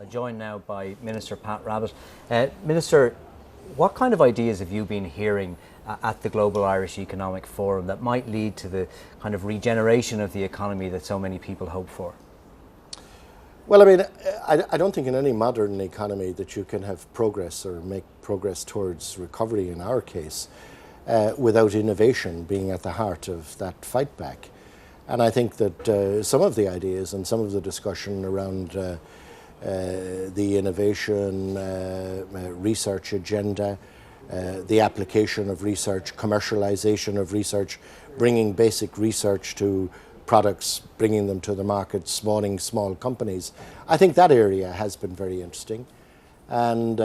Joined now by Minister Pat Rabbitte. Minister, what kind of ideas have you been hearing at the Global Irish Economic Forum that might lead to the kind of regeneration of the economy that so many people hope for? Well, I mean, I don't think in any modern economy that you can have progress or make progress towards recovery in our case without innovation being at the heart of that fight back. And I think that some of the ideas and some of the discussion around the innovation research agenda, the application of research, commercialization of research, bringing basic research to products, bringing them to the market, spawning small companies. I think that area has been very interesting. And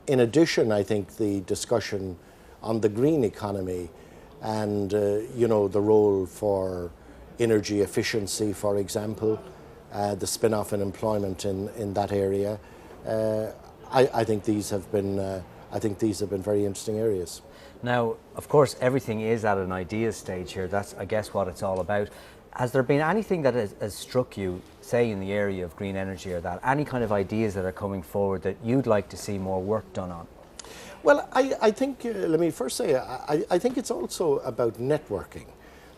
in addition, I think the discussion on the green economy and the role for energy efficiency, for example, the spin-off in employment in that area. I think these have been very interesting areas. Now, of course, everything is at an idea stage here. That's, I guess, what it's all about. Has there been anything that has struck you, say, in the area of green energy or that, any kind of ideas that are coming forward that you'd like to see more work done on? Well, I think, let me first say, I think it's also about networking.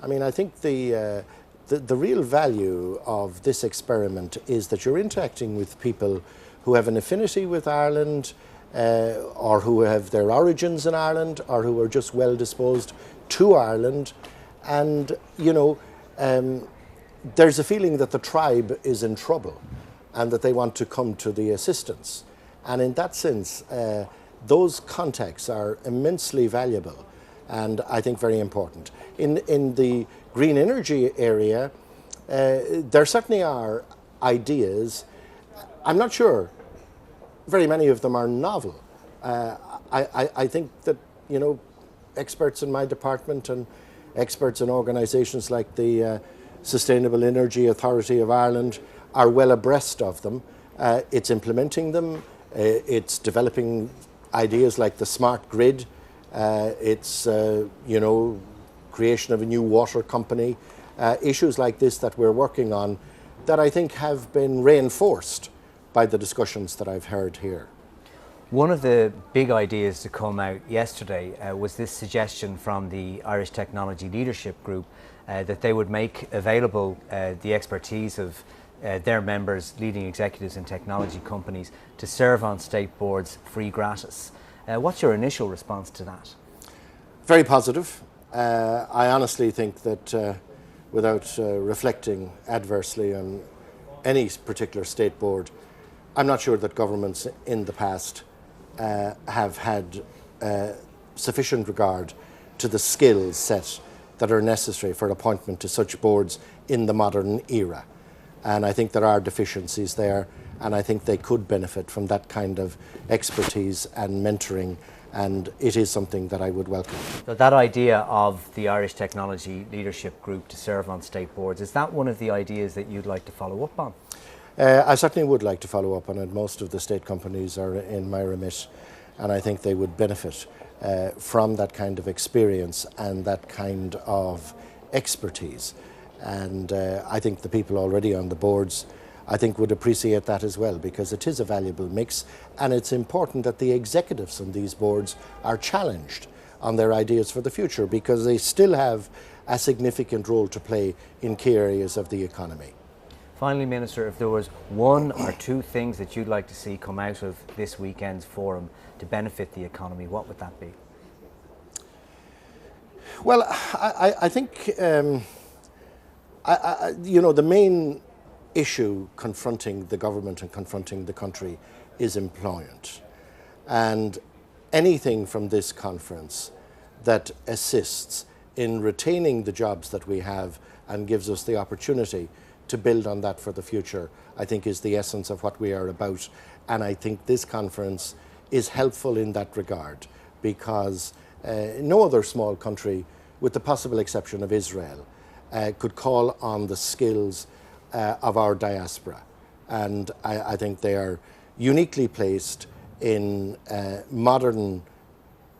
I mean, I think the real value of this experiment is that you're interacting with people who have an affinity with Ireland, or who have their origins in Ireland, or who are just well disposed to Ireland. And, there's a feeling that the tribe is in trouble and that they want to come to the assistance. And in that sense, those contacts are immensely valuable and I think very important. In the green energy area, there certainly are ideas. I'm not sure very many of them are novel. I think that, experts in my department and experts in organisations like the Sustainable Energy Authority of Ireland are well abreast of them. It's implementing them. It's developing ideas like the smart grid. It's, creation of a new water company. Issues like this that we're working on that I think have been reinforced by the discussions that I've heard here. One of the big ideas to come out yesterday was this suggestion from the Irish Technology Leadership Group that they would make available the expertise of their members, leading executives in technology companies, to serve on state boards free gratis. What's your initial response to that? Very positive. I honestly think that without reflecting adversely on any particular state board, I'm not sure that governments in the past have had sufficient regard to the skill set that are necessary for appointment to such boards in the modern era. And I think there are deficiencies there, and I think they could benefit from that kind of expertise and mentoring, and it is something that I would welcome. So that idea of the Irish Technology Leadership Group to serve on state boards, is that one of the ideas that you'd like to follow up on? I certainly would like to follow up on it. Most of the state companies are in my remit, and I think they would benefit from that kind of experience and that kind of expertise. And I think the people already on the boards, I think, would appreciate that as well, because it is a valuable mix, and it's important that the executives on these boards are challenged on their ideas for the future, because they still have a significant role to play in key areas of the economy. Finally, Minister, if there was one or two things that you'd like to see come out of this weekend's forum to benefit the economy, what would that be? Well, I think the main issue confronting the government and confronting the country is employment. And anything from this conference that assists in retaining the jobs that we have and gives us the opportunity to build on that for the future, I think is the essence of what we are about. And I think this conference is helpful in that regard, because no other small country, with the possible exception of Israel, could call on the skills of our diaspora. And I think they are uniquely placed in modern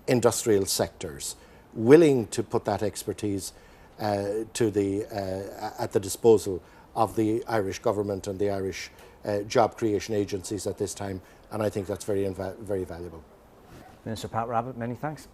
industrial sectors, willing to put that expertise at the disposal of the Irish government and the Irish job creation agencies at this time, and I think that's very valuable. Minister Pat Rabbitte, many thanks.